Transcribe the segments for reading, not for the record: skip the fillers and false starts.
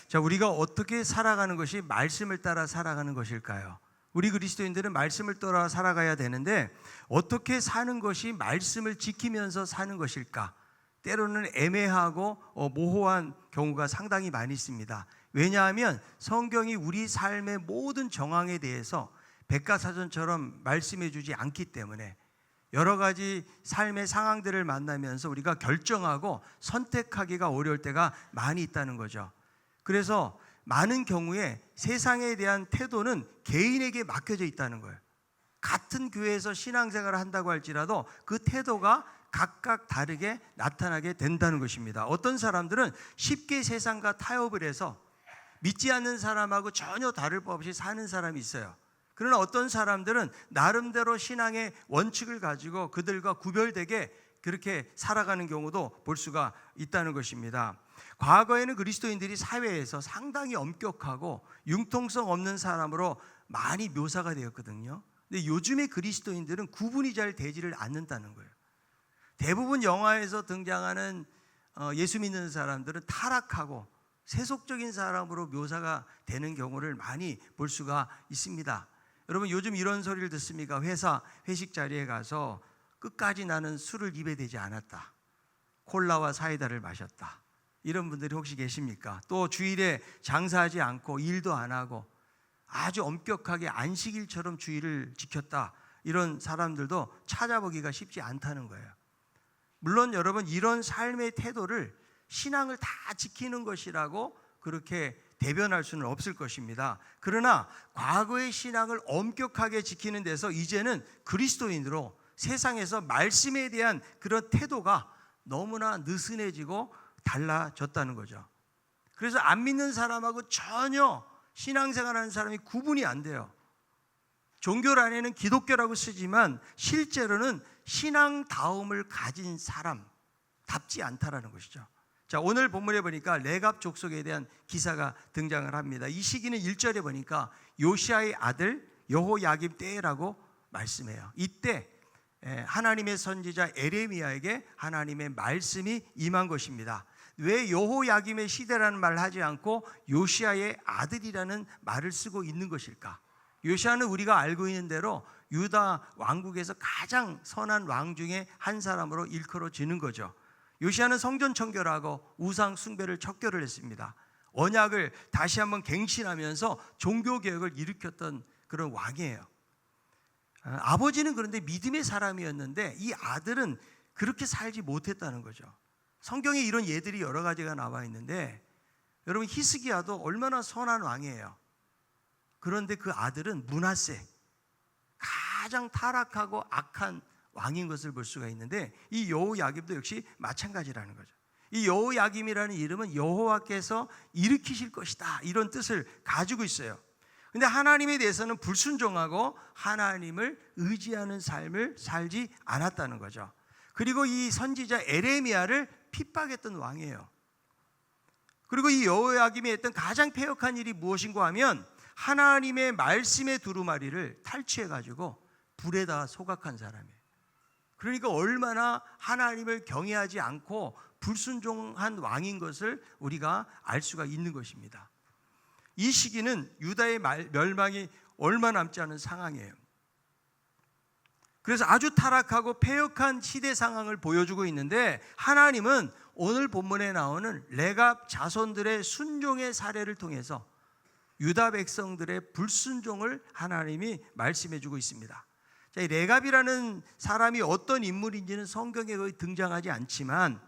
자, 우리가 어떻게 살아가는 것이 말씀을 따라 살아가는 것일까요? 우리 그리스도인들은 말씀을 따라 살아가야 되는데 어떻게 사는 것이 말씀을 지키면서 사는 것일까? 때로는 애매하고 모호한 경우가 상당히 많이 있습니다. 왜냐하면 성경이 우리 삶의 모든 정황에 대해서 백과사전처럼 말씀해 주지 않기 때문에 여러 가지 삶의 상황들을 만나면서 우리가 결정하고 선택하기가 어려울 때가 많이 있다는 거죠. 그래서 많은 경우에 세상에 대한 태도는 개인에게 맡겨져 있다는 거예요. 같은 교회에서 신앙생활을 한다고 할지라도 그 태도가 각각 다르게 나타나게 된다는 것입니다. 어떤 사람들은 쉽게 세상과 타협을 해서 믿지 않는 사람하고 전혀 다를 바 없이 사는 사람이 있어요. 그러나 어떤 사람들은 나름대로 신앙의 원칙을 가지고 그들과 구별되게 그렇게 살아가는 경우도 볼 수가 있다는 것입니다. 과거에는 그리스도인들이 사회에서 상당히 엄격하고 융통성 없는 사람으로 많이 묘사가 되었거든요. 근데 요즘의 그리스도인들은 구분이 잘 되지를 않는다는 거예요. 대부분 영화에서 등장하는 예수 믿는 사람들은 타락하고 세속적인 사람으로 묘사가 되는 경우를 많이 볼 수가 있습니다. 여러분, 요즘 이런 소리를 듣습니까? 회식 자리에 가서 끝까지 나는 술을 입에 대지 않았다, 콜라와 사이다를 마셨다, 이런 분들이 혹시 계십니까? 또 주일에 장사하지 않고 일도 안 하고 아주 엄격하게 안식일처럼 주일을 지켰다, 이런 사람들도 찾아보기가 쉽지 않다는 거예요. 물론 여러분, 이런 삶의 태도를 신앙을 다 지키는 것이라고 그렇게 대변할 수는 없을 것입니다. 그러나 과거의 신앙을 엄격하게 지키는 데서 이제는 그리스도인으로 세상에서 말씀에 대한 그런 태도가 너무나 느슨해지고 달라졌다는 거죠. 그래서 안 믿는 사람하고 전혀 신앙생활하는 사람이 구분이 안 돼요. 종교란에는 기독교라고 쓰지만 실제로는 신앙다움을 가진 사람답지 않다라는 것이죠. 자, 오늘 본문에 보니까 레갑 족속에 대한 기사가 등장을 합니다. 이 시기는 1절에 보니까 요시아의 아들 여호야김 때라고 말씀해요. 이때 하나님의 선지자 에레미야에게 하나님의 말씀이 임한 것입니다. 왜 여호야김의 시대라는 말을 하지 않고 요시아의 아들이라는 말을 쓰고 있는 것일까? 요시아는 우리가 알고 있는 대로 유다 왕국에서 가장 선한 왕 중에 한 사람으로 일컬어지는 거죠. 요시아는 성전 청결하고 우상 숭배를 척결을 했습니다. 언약을 다시 한번 갱신하면서 종교개혁을 일으켰던 그런 왕이에요. 아버지는 그런데 믿음의 사람이었는데 이 아들은 그렇게 살지 못했다는 거죠. 성경에 이런 예들이 여러 가지가 나와 있는데, 여러분, 히스기야도 얼마나 선한 왕이에요. 그런데 그 아들은 므낫세, 가장 타락하고 악한 왕인 것을 볼 수가 있는데, 이 여호야김도 역시 마찬가지라는 거죠. 이 여호야김이라는 이름은 여호와께서 일으키실 것이다, 이런 뜻을 가지고 있어요. 근데 하나님에 대해서는 불순종하고 하나님을 의지하는 삶을 살지 않았다는 거죠. 그리고 이 선지자 에레미야를 핍박했던 왕이에요. 그리고 이 여호야김이 했던 가장 패역한 일이 무엇인가 하면 하나님의 말씀의 두루마리를 탈취해가지고 불에다 소각한 사람이에요. 그러니까 얼마나 하나님을 경외하지 않고 불순종한 왕인 것을 우리가 알 수가 있는 것입니다. 이 시기는 유다의 멸망이 얼마 남지 않은 상황이에요. 그래서 아주 타락하고 패역한 시대 상황을 보여주고 있는데, 하나님은 오늘 본문에 나오는 레갑 자손들의 순종의 사례를 통해서 유다 백성들의 불순종을 하나님이 말씀해 주고 있습니다. 자, 이 레갑이라는 사람이 어떤 인물인지는 성경에 거의 등장하지 않지만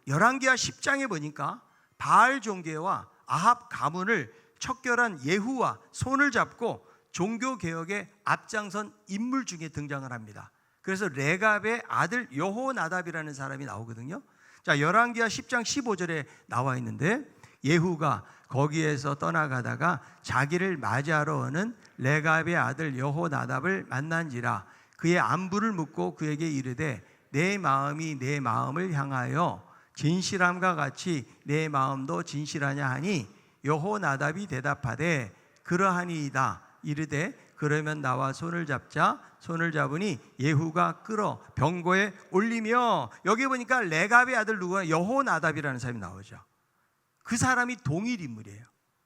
열왕기하 10장에 보니까 바알 종교와 아합 가문을 척결한 예후와 손을 잡고 종교개혁에 앞장선 인물 중에 등장을 합니다. 그래서 레갑의 아들 여호나답이라는 사람이 나오거든요. 자, 열왕기하 10장 15절에 나와 있는데, 예후가 거기에서 떠나가다가 자기를 맞이하러 오는 레갑의 아들 여호나답을 만난지라 그의 안부를 묻고 그에게 이르되 내 마음이 내 마음을 향하여 진실함과 같이 내 마음도 진실하냐 하니, 여호나답이 대답하되 그러하니이다. 이르되 그러면 나와 손을 잡자. 손을 잡으니 예후가 끌어 병고에 올리며, 여기 보니까 레갑의 아들 누구야? 여호나답이라는 사람이 나오죠. 그 사람이 동일 인물이에요.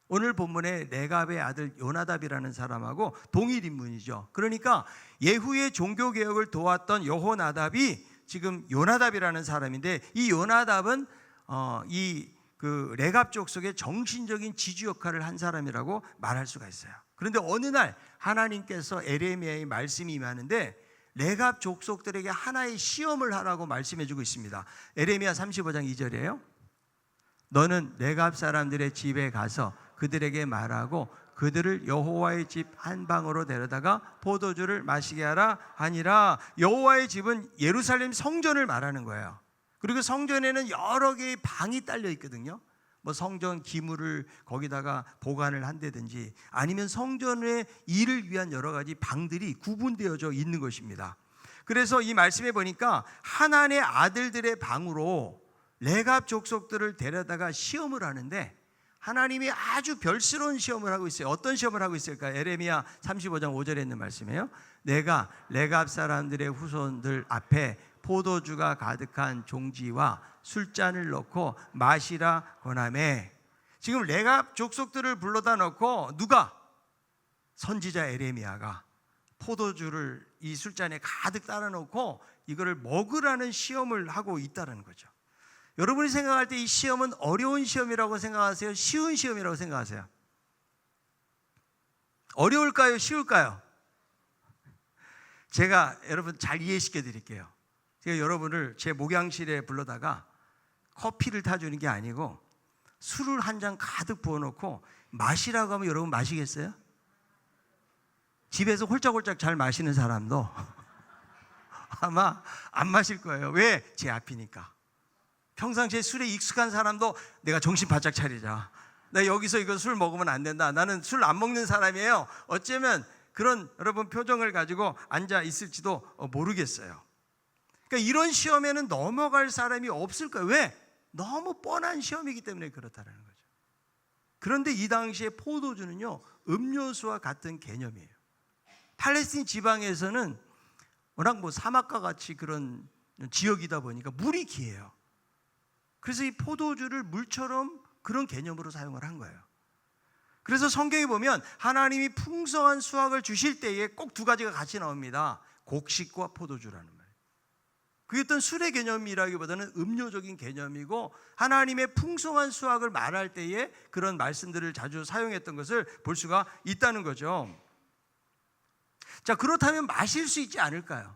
오늘 본문에 레갑의 아들 요나답이라는 사람하고 동일 인물이죠. 그러니까 예후의 종교개혁을 도왔던 여호나답이 지금 요나답이라는 사람인데, 이 요나답은 그 레갑 족속의 정신적인 지주 역할을 한 사람이라고 말할 수가 있어요. 그런데 어느 날 하나님께서 에레미야의 말씀이 임하는데 레갑 족속들에게 하나의 시험을 하라고 말씀해주고 있습니다. 에레미야 35장 2절이에요. 너는 레갑 사람들의 집에 가서 그들에게 말하고 그들을 여호와의 집 한 방으로 데려다가 포도주를 마시게 하라 하니라. 여호와의 집은 예루살렘 성전을 말하는 거예요. 그리고 성전에는 여러 개의 방이 딸려 있거든요. 뭐 성전 기물을 거기다가 보관을 한다든지 아니면 성전의 일을 위한 여러 가지 방들이 구분되어져 있는 것입니다. 그래서 이 말씀에 보니까 하나님의 아들들의 방으로 레갑 족속들을 데려다가 시험을 하는데 하나님이 아주 별스러운 시험을 하고 있어요. 어떤 시험을 하고 있을까? 에레미야 35장 5절에 있는 말씀이에요. 내가 레갑 사람들의 후손들 앞에 포도주가 가득한 종지와 술잔을 넣고 마시라 권하매. 지금 레갑 족속들을 불러다 놓고 누가? 선지자 에레미야가 포도주를 이 술잔에 가득 따라 놓고 이거를 먹으라는 시험을 하고 있다는 거죠. 여러분이 생각할 때 이 시험은 어려운 시험이라고 생각하세요? 쉬운 시험이라고 생각하세요? 어려울까요? 쉬울까요? 제가 여러분 잘 이해시켜 드릴게요. 제가 여러분을 제 목양실에 불러다가 커피를 타주는 게 아니고 술을 한 잔 가득 부어놓고 마시라고 하면 여러분 마시겠어요? 집에서 홀짝홀짝 잘 마시는 사람도 아마 안 마실 거예요. 왜? 제 앞이니까. 평상시에 술에 익숙한 사람도 내가 정신 바짝 차리자, 나 여기서 이거 술 먹으면 안 된다, 나는 술 안 먹는 사람이에요, 어쩌면 그런 여러분 표정을 가지고 앉아 있을지도 모르겠어요. 그러니까 이런 시험에는 넘어갈 사람이 없을 거예요. 왜? 너무 뻔한 시험이기 때문에 그렇다는 거죠. 그런데 이 당시에 포도주는요, 음료수와 같은 개념이에요. 팔레스틴 지방에서는 워낙 뭐 사막과 같이 그런 지역이다 보니까 물이 귀해요. 그래서 이 포도주를 물처럼 그런 개념으로 사용을 한 거예요. 그래서 성경에 보면 하나님이 풍성한 수확을 주실 때에 꼭 두 가지가 같이 나옵니다. 곡식과 포도주라는 말이에요. 그게 어떤 술의 개념이라기보다는 음료적인 개념이고, 하나님의 풍성한 수확을 말할 때에 그런 말씀들을 자주 사용했던 것을 볼 수가 있다는 거죠. 자, 그렇다면 마실 수 있지 않을까요?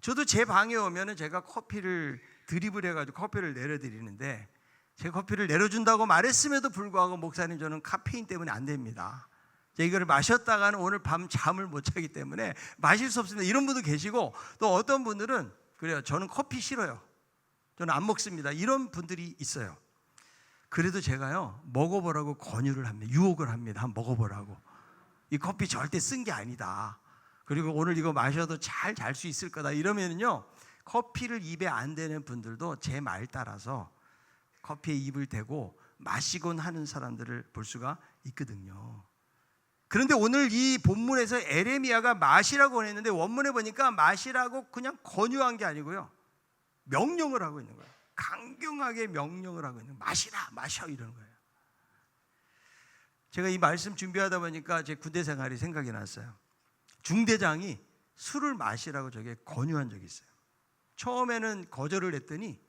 저도 제 방에 오면 제가 커피를 드립을 해가지고 커피를 내려드리는데, 제가 커피를 내려준다고 말했음에도 불구하고 목사님 저는 카페인 때문에 안 됩니다, 이거를 마셨다가는 오늘 밤 잠을 못 자기 때문에 마실 수 없습니다, 이런 분도 계시고, 또 어떤 분들은 그래요, 저는 커피 싫어요, 저는 안 먹습니다, 이런 분들이 있어요. 그래도 제가요 먹어보라고 권유를 합니다. 유혹을 합니다. 한번 먹어보라고. 이 커피 절대 쓴 게 아니다, 그리고 오늘 이거 마셔도 잘 잘 수 있을 거다 이러면은요, 커피를 입에 안 대는 분들도 제 말 따라서 커피에 입을 대고 마시곤 하는 사람들을 볼 수가 있거든요. 그런데 오늘 이 본문에서 에레미야가 마시라고 했는데 원문에 보니까 마시라고 그냥 권유한 게 아니고요, 명령을 하고 있는 거예요. 강경하게 명령을 하고 있는 거예요. 마시라, 마셔, 이러는 거예요. 제가 이 말씀 준비하다 보니까 제 군대 생활이 생각이 났어요. 중대장이 술을 마시라고 저게 권유한 적이 있어요. 처음에는 거절을 했더니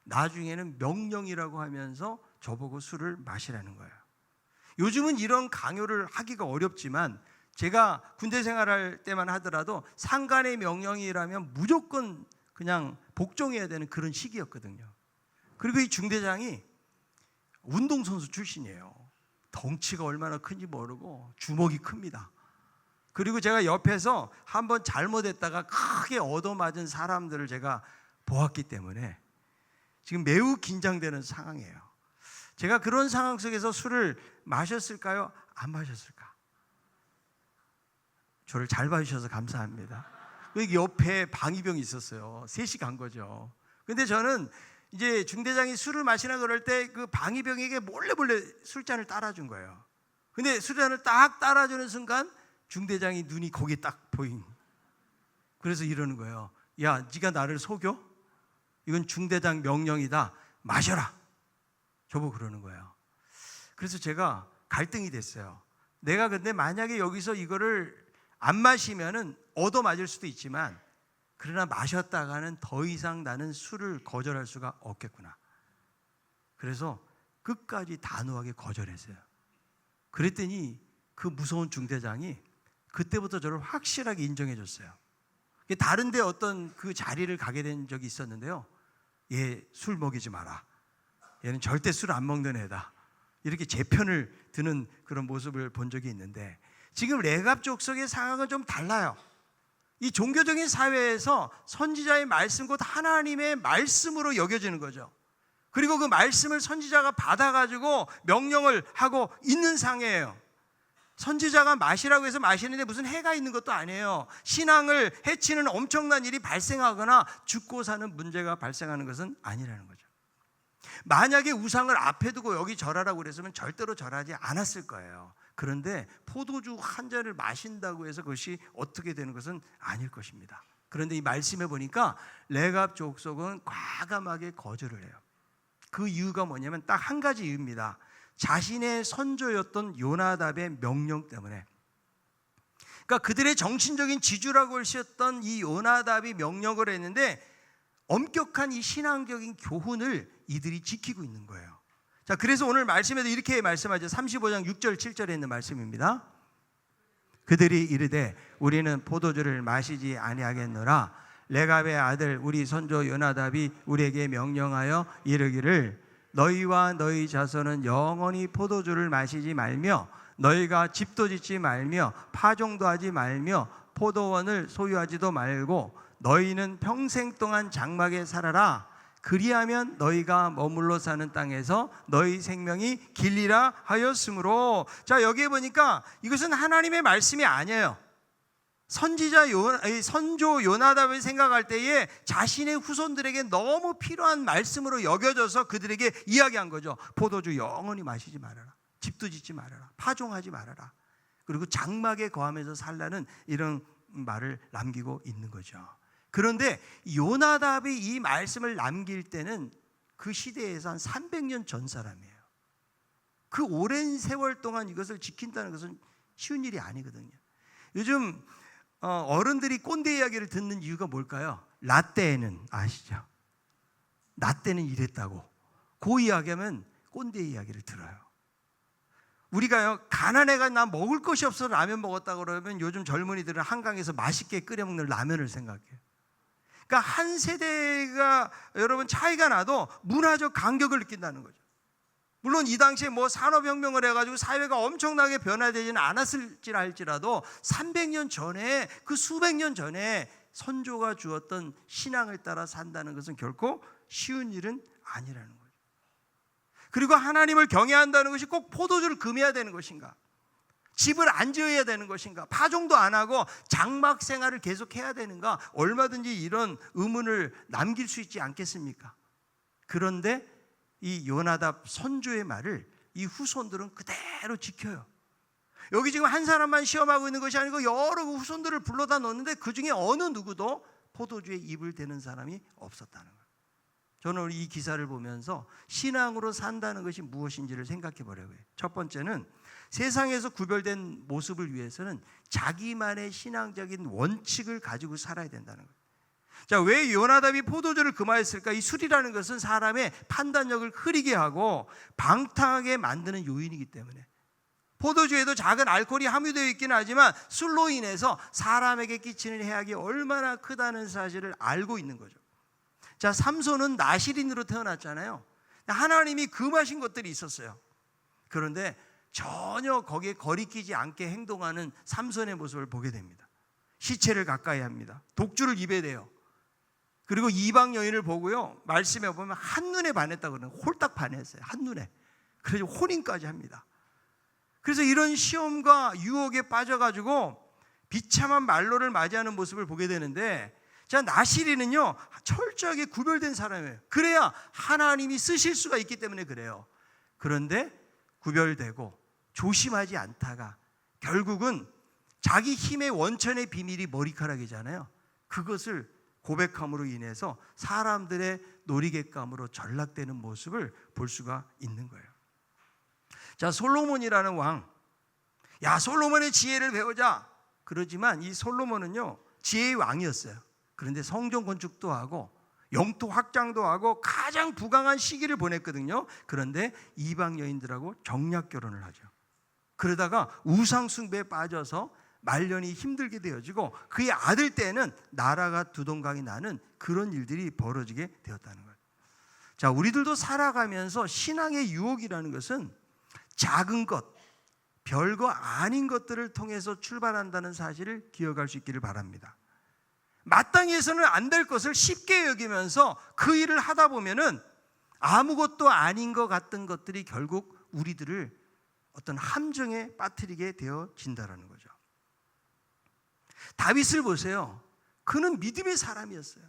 나중에는 명령이라고 하면서 저보고 술을 마시라는 거예요. 요즘은 이런 강요를 하기가 어렵지만 제가 군대 생활할 때만 하더라도 상관의 명령이라면 무조건 그냥 복종해야 되는 그런 시기였거든요. 그리고 이 중대장이 운동선수 출신이에요. 덩치가 얼마나 큰지 모르고 주먹이 큽니다. 그리고 제가 옆에서 한번 잘못했다가 크게 얻어맞은 사람들을 제가 보았기 때문에 지금 매우 긴장되는 상황이에요. 제가 그런 상황 속에서 술을 마셨을까요? 안 마셨을까? 저를 잘 봐주셔서 감사합니다. 여기 옆에 방위병이 있었어요. 셋이 간 거죠. 근데 저는 이제 중대장이 술을 마시나 그럴 때 그 방위병에게 몰래 술잔을 따라준 거예요. 근데 술잔을 딱 따라주는 순간 중대장이 눈이 거기에 딱 보인. 그래서 이러는 거예요. 야, 네가 나를 속여? 이건 중대장 명령이다. 마셔라. 저보고 그러는 거예요. 그래서 제가 갈등이 됐어요. 내가 근데 만약에 여기서 이거를 안 마시면은 얻어맞을 수도 있지만, 그러나 마셨다가는 더 이상 나는 술을 거절할 수가 없겠구나. 그래서 끝까지 단호하게 거절했어요. 그랬더니 그 무서운 중대장이 그때부터 저를 확실하게 인정해 줬어요. 다른 데 어떤 그 자리를 가게 된 적이 있었는데요. 얘 술 먹이지 마라. 얘는 절대 술 안 먹는 애다. 이렇게 제 편을 드는 그런 모습을 본 적이 있는데, 지금 레갑 족속의 상황은 좀 달라요. 이 종교적인 사회에서 선지자의 말씀, 곧 하나님의 말씀으로 여겨지는 거죠. 그리고 그 말씀을 선지자가 받아가지고 명령을 하고 있는 상이에요. 선지자가 마시라고 해서 마시는데 무슨 해가 있는 것도 아니에요. 신앙을 해치는 엄청난 일이 발생하거나 죽고 사는 문제가 발생하는 것은 아니라는 거죠. 만약에 우상을 앞에 두고 여기 절하라고 그랬으면 절대로 절하지 않았을 거예요. 그런데 포도주 한 잔을 마신다고 해서 그것이 어떻게 되는 것은 아닐 것입니다. 그런데 이 말씀에 보니까 레갑 족속은 과감하게 거절을 해요. 그 이유가 뭐냐면 딱 한 가지 이유입니다. 자신의 선조였던 요나답의 명령 때문에. 그러니까 그들의 정신적인 지주라고 할 수 있었던 이 요나답이 명령을 했는데, 엄격한 이 신앙적인 교훈을 이들이 지키고 있는 거예요. 자, 그래서 오늘 말씀에도 이렇게 말씀하죠. 35장 6절 7절에 있는 말씀입니다. 그들이 이르되 우리는 포도주를 마시지 아니하겠노라. 레갑의 아들 우리 선조 요나답이 우리에게 명령하여 이르기를 너희와 너희 자손은 영원히 포도주를 마시지 말며 너희가 집도 짓지 말며 파종도 하지 말며 포도원을 소유하지도 말고 너희는 평생 동안 장막에 살아라. 그리하면 너희가 머물러 사는 땅에서 너희 생명이 길리라 하였으므로. 자, 여기에 보니까 이것은 하나님의 말씀이 아니에요. 선조 요나답을 생각할 때에 자신의 후손들에게 너무 필요한 말씀으로 여겨져서 그들에게 이야기한 거죠. 포도주 영원히 마시지 말아라. 집도 짓지 말아라. 파종하지 말아라. 그리고 장막에 거하면서 살라는 이런 말을 남기고 있는 거죠. 그런데 요나답이 이 말씀을 남길 때는 그 시대에서 한 300년 전 사람이에요. 그 오랜 세월 동안 이것을 지킨다는 것은 쉬운 일이 아니거든요. 요즘 어른들이 꼰대 이야기를 듣는 이유가 뭘까요? 라떼는 아시죠? 라떼는 이랬다고. 그 이야기하면 꼰대 이야기를 들어요. 우리가요, 가난해가 나 먹을 것이 없어서 라면 먹었다고 그러면 요즘 젊은이들은 한강에서 맛있게 끓여 먹는 라면을 생각해요. 그러니까 한 세대가 여러분 차이가 나도 문화적 간격을 느낀다는 거죠. 물론 이 당시에 뭐 산업혁명을 해가지고 사회가 엄청나게 변화되지는 않았을지라 할지라도 300년 전에, 그 수백 년 전에 선조가 주었던 신앙을 따라 산다는 것은 결코 쉬운 일은 아니라는 거죠. 그리고 하나님을 경외한다는 것이 꼭 포도주를 금해야 되는 것인가? 집을 안 지어야 되는 것인가? 파종도 안 하고 장막 생활을 계속해야 되는가? 얼마든지 이런 의문을 남길 수 있지 않겠습니까? 그런데 이 요나답 선조의 말을 이 후손들은 그대로 지켜요. 여기 지금 한 사람만 시험하고 있는 것이 아니고 여러 후손들을 불러다 놓는데 그 중에 어느 누구도 포도주에 입을 대는 사람이 없었다는 거예요. 저는 이 기사를 보면서 신앙으로 산다는 것이 무엇인지를 생각해 보려고 해요. 첫 번째는 세상에서 구별된 모습을 위해서는 자기만의 신앙적인 원칙을 가지고 살아야 된다는 거예요. 자, 왜 요나답이 포도주를 금하였을까? 이 술이라는 것은 사람의 판단력을 흐리게 하고 방탕하게 만드는 요인이기 때문에. 포도주에도 작은 알코올이 함유되어 있기는 하지만 술로 인해서 사람에게 끼치는 해악이 얼마나 크다는 사실을 알고 있는 거죠. 자, 삼손은 나실인으로 태어났잖아요. 하나님이 금하신 것들이 있었어요. 그런데 전혀 거기에 거리끼지 않게 행동하는 삼손의 모습을 보게 됩니다. 시체를 가까이 합니다. 독주를 입에 대요. 그리고 이방 여인을 보고요, 말씀에 보면 한눈에 반했다고 그러는, 홀딱 반했어요. 한눈에. 그래서 혼인까지 합니다. 그래서 이런 시험과 유혹에 빠져가지고 비참한 말로를 맞이하는 모습을 보게 되는데, 자, 나실이는요 철저하게 구별된 사람이에요. 그래야 하나님이 쓰실 수가 있기 때문에 그래요. 그런데 구별되고 조심하지 않다가 결국은 자기 힘의 원천의 비밀이 머리카락이잖아요. 그것을 고백함으로 인해서 사람들의 놀이객감으로 전락되는 모습을 볼 수가 있는 거예요. 자, 솔로몬이라는 왕, 야, 솔로몬의 지혜를 배우자 그러지만 이 솔로몬은요 지혜의 왕이었어요. 그런데 성전 건축도 하고 영토 확장도 하고 가장 부강한 시기를 보냈거든요. 그런데 이방 여인들하고 정략 결혼을 하죠. 그러다가 우상 숭배에 빠져서 말년이 힘들게 되어지고 그의 아들 때는 나라가 두동강이 나는 그런 일들이 벌어지게 되었다는 거예요. 자, 우리들도 살아가면서 신앙의 유혹이라는 것은 작은 것, 별거 아닌 것들을 통해서 출발한다는 사실을 기억할 수 있기를 바랍니다. 마땅히 해서는 안 될 것을 쉽게 여기면서 그 일을 하다 보면은 아무것도 아닌 것 같은 것들이 결국 우리들을 어떤 함정에 빠뜨리게 되어진다는 거죠. 다윗을 보세요. 그는 믿음의 사람이었어요.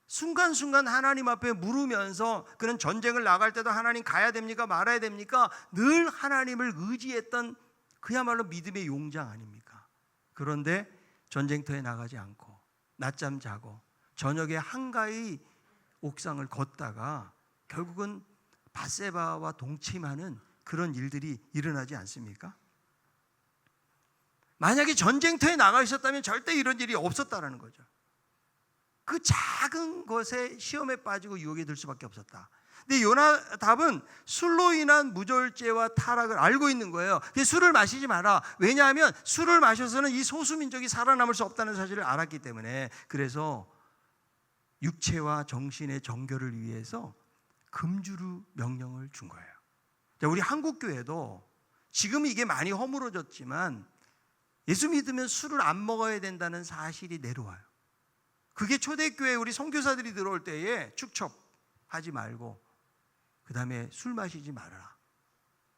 순간순간 하나님 앞에 물으면서 그는 전쟁을 나갈 때도 하나님 가야 됩니까 말아야 됩니까 늘 하나님을 의지했던 그야말로 믿음의 용장 아닙니까? 그런데 전쟁터에 나가지 않고 낮잠 자고 저녁에 한가히 옥상을 걷다가 결국은 밧세바와 동침하는 그런 일들이 일어나지 않습니까? 만약에 전쟁터에 나가 있었다면 절대 이런 일이 없었다라는 거죠. 그 작은 것에 시험에 빠지고 유혹에 들 수밖에 없었다. 근데 요나답은 술로 인한 무절제와 타락을 알고 있는 거예요. 술을 마시지 마라. 왜냐하면 술을 마셔서는 이 소수민족이 살아남을 수 없다는 사실을 알았기 때문에. 그래서 육체와 정신의 정결을 위해서 금주로 명령을 준 거예요. 자, 우리 한국교회도 지금 이게 많이 허물어졌지만 예수 믿으면 술을 안 먹어야 된다는 사실이 내려와요. 그게 초대교회 우리 선교사들이 들어올 때에 축첩하지 말고 그 다음에 술 마시지 말아라.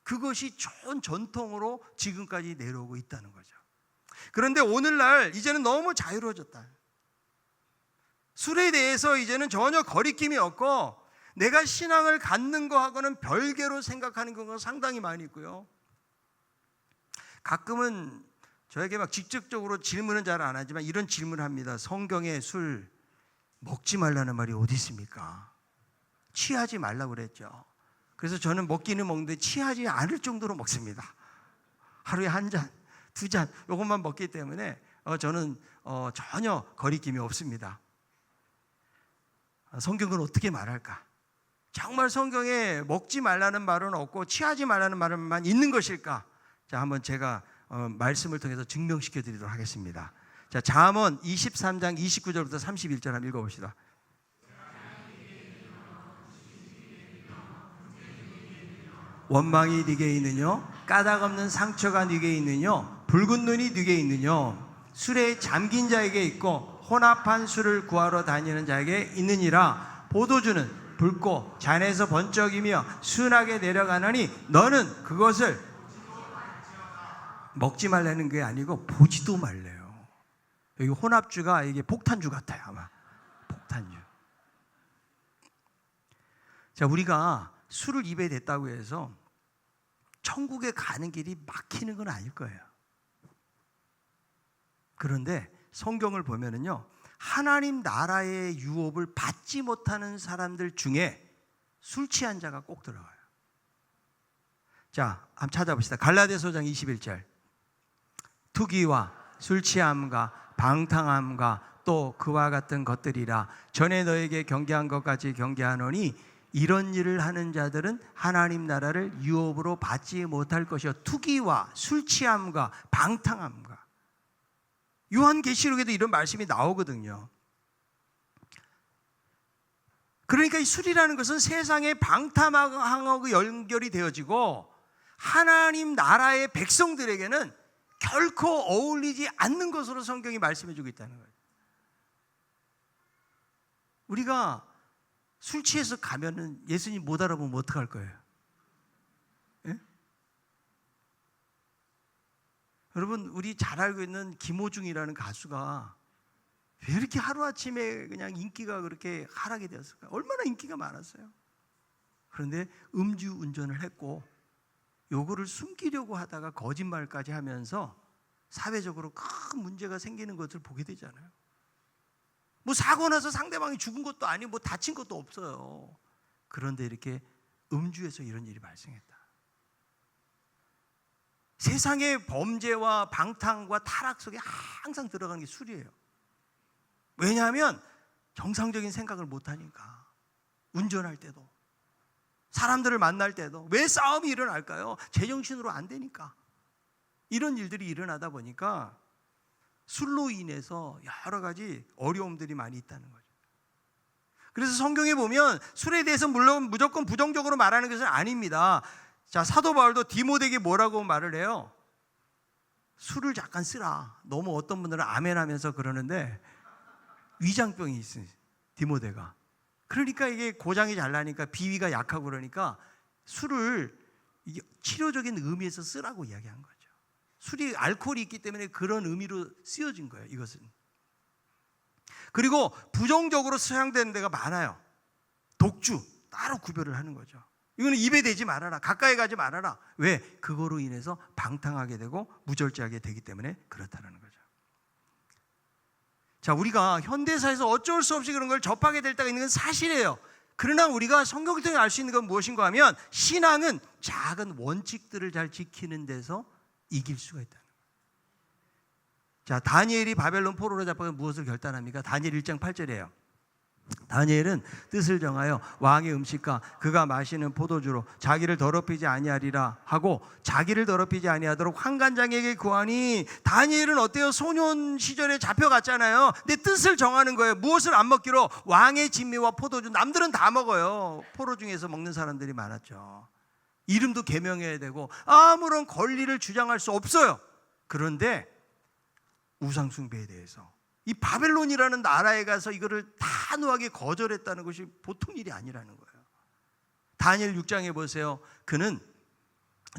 그것이 좋은 전통으로 지금까지 내려오고 있다는 거죠. 그런데 오늘날 이제는 너무 자유로워졌다. 술에 대해서 이제는 전혀 거리낌이 없고 내가 신앙을 갖는 거하고는 별개로 생각하는 경우가 상당히 많이 있고요. 가끔은 저에게 막 직접적으로 질문은 잘 안 하지만 이런 질문을 합니다. 성경에 술 먹지 말라는 말이 어디 있습니까? 취하지 말라고 그랬죠. 그래서 저는 먹기는 먹는데 취하지 않을 정도로 먹습니다. 하루에 한 잔, 두 잔 이것만 먹기 때문에 저는 전혀 거리낌이 없습니다. 성경은 어떻게 말할까? 정말 성경에 먹지 말라는 말은 없고 취하지 말라는 말만 있는 것일까? 자, 한번 제가 말씀을 통해서 증명시켜 드리도록 하겠습니다. 자, 잠언 23장 29절부터 31절 한번 읽어봅시다. 원망이 네게 있느뇨? 까닭 없는 상처가 네게 있느뇨? 붉은 눈이 네게 있느뇨? 술에 잠긴 자에게 있고 혼합한 술을 구하러 다니는 자에게 있느니라. 포도주는 붉고 잔에서 번쩍이며 순하게 내려가느니 너는 그것을 먹지 말라는 게 아니고 보지도 말래요. 여기 혼합주가 이게 폭탄주 같아요. 아마 폭탄주. 자, 우리가 술을 입에 댔다고 해서 천국에 가는 길이 막히는 건 아닐 거예요. 그런데 성경을 보면은요, 하나님 나라의 유업을 받지 못하는 사람들 중에 술 취한 자가 꼭 들어가요. 자, 한번 찾아봅시다. 갈라디아서 21절. 투기와 술 취함과 방탕함과 또 그와 같은 것들이라. 전에 너에게 경계한 것까지 경계하노니 이런 일을 하는 자들은 하나님 나라를 유업으로 받지 못할 것이요. 투기와 술 취함과 방탕함과. 요한계시록에도 이런 말씀이 나오거든요. 그러니까 이 술이라는 것은 세상의 방탕하고 연결이 되어지고 하나님 나라의 백성들에게는 결코 어울리지 않는 것으로 성경이 말씀해 주고 있다는 거예요. 우리가 술 취해서 가면은 예수님 못 알아보면 어떡할 거예요? 예? 여러분, 우리 잘 알고 있는 김호중이라는 가수가 왜 이렇게 하루아침에 그냥 인기가 그렇게 하락이 되었을까요? 얼마나 인기가 많았어요. 그런데 음주운전을 했고 요거를 숨기려고 하다가 거짓말까지 하면서 사회적으로 큰 문제가 생기는 것을 보게 되잖아요. 뭐 사고 나서 상대방이 죽은 것도 아니고 뭐 다친 것도 없어요. 그런데 이렇게 음주에서 이런 일이 발생했다. 세상의 범죄와 방탕과 타락 속에 항상 들어가는 게 술이에요. 왜냐하면 정상적인 생각을 못하니까. 운전할 때도, 사람들을 만날 때도. 왜 싸움이 일어날까요? 제정신으로 안 되니까. 이런 일들이 일어나다 보니까 술로 인해서 여러 가지 어려움들이 많이 있다는 거죠. 그래서 성경에 보면 술에 대해서 물론 무조건 부정적으로 말하는 것은 아닙니다. 자, 사도 바울도 디모데에게 뭐라고 말을 해요? 술을 잠깐 쓰라. 너무 어떤 분들은 아멘 하면서 그러는데 위장병이 있어요, 디모데가. 그러니까 이게 고장이 잘 나니까 비위가 약하고 그러니까 술을 이게 치료적인 의미에서 쓰라고 이야기한 거죠. 술이 알코올이 있기 때문에 그런 의미로 쓰여진 거예요, 이것은. 그리고 부정적으로 사용되는 데가 많아요. 독주 따로 구별을 하는 거죠. 이거는 입에 대지 말아라, 가까이 가지 말아라. 왜? 그거로 인해서 방탕하게 되고 무절제하게 되기 때문에 그렇다는 거죠. 자, 우리가 현대사에서 어쩔 수 없이 그런 걸 접하게 될 때가 있는 건 사실이에요. 그러나 우리가 성경을 통해 알 수 있는 건 무엇인가 하면 신앙은 작은 원칙들을 잘 지키는 데서 이길 수가 있다는 거예요. 자, 다니엘이 바벨론 포로로 잡혀서 무엇을 결단합니까? 다니엘 1장 8절이에요. 다니엘은 뜻을 정하여 왕의 음식과 그가 마시는 포도주로 자기를 더럽히지 아니하리라 하고 자기를 더럽히지 아니하도록 환관장에게 구하니, 다니엘은 어때요? 소년 시절에 잡혀갔잖아요. 근데 뜻을 정하는 거예요. 무엇을 안 먹기로? 왕의 진미와 포도주. 남들은 다 먹어요. 포로 중에서 먹는 사람들이 많았죠. 이름도 개명해야 되고 아무런 권리를 주장할 수 없어요. 그런데 우상숭배에 대해서 이 바벨론이라는 나라에 가서 이거를 단호하게 거절했다는 것이 보통 일이 아니라는 거예요. 다니엘 6장에 보세요. 그는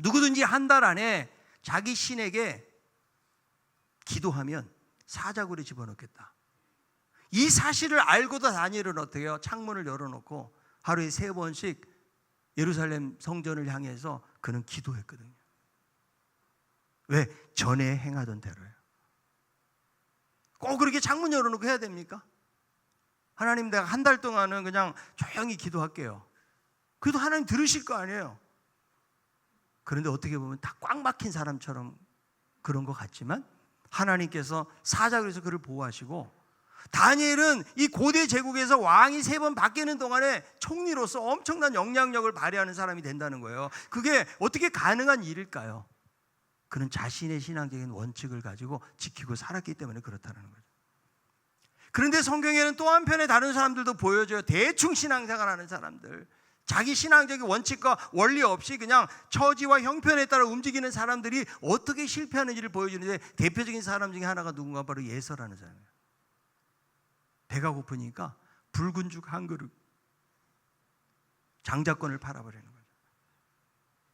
누구든지 한 달 안에 자기 신에게 기도하면 사자굴에 집어넣겠다. 이 사실을 알고도 다니엘은 어떻게 해요? 창문을 열어놓고 하루에 3번씩 예루살렘 성전을 향해서 그는 기도했거든요. 왜? 전에 행하던 대로예요. 꼭 그렇게 창문 열어놓고 해야 됩니까? 하나님, 내가 한 달 동안은 그냥 조용히 기도할게요. 그래도 하나님 들으실 거 아니에요. 그런데 어떻게 보면 다 꽉 막힌 사람처럼 그런 것 같지만 하나님께서 사자굴에서 그를 보호하시고, 다니엘은 이 고대 제국에서 왕이 3번 바뀌는 동안에 총리로서 엄청난 영향력을 발휘하는 사람이 된다는 거예요. 그게 어떻게 가능한 일일까요? 그는 자신의 신앙적인 원칙을 가지고 지키고 살았기 때문에 그렇다는 거죠. 그런데 성경에는 또 한편에 다른 사람들도 보여줘요. 대충 신앙생활하는 사람들, 자기 신앙적인 원칙과 원리 없이 그냥 처지와 형편에 따라 움직이는 사람들이 어떻게 실패하는지를 보여주는데, 대표적인 사람 중에 하나가 누군가? 바로 예서라는 사람이에요. 배가 고프니까 붉은 죽 한 그릇, 장자권을 팔아버리는 거예요.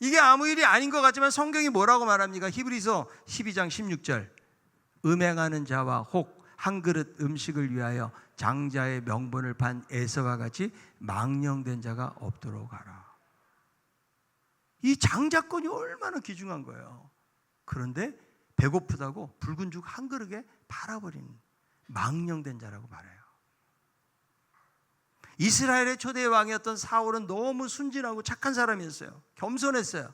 이게 아무 일이 아닌 것 같지만 성경이 뭐라고 말합니까? 히브리서 12장 16절. 음행하는 자와 혹 한 그릇 음식을 위하여 장자의 명분을 판 에서와 같이 망령된 자가 없도록 하라. 이 장자권이 얼마나 귀중한 거예요. 그런데 배고프다고 붉은 죽 한 그릇에 팔아버린 망령된 자라고 말해요. 이스라엘의 초대 왕이었던 사울은 너무 순진하고 착한 사람이었어요. 겸손했어요.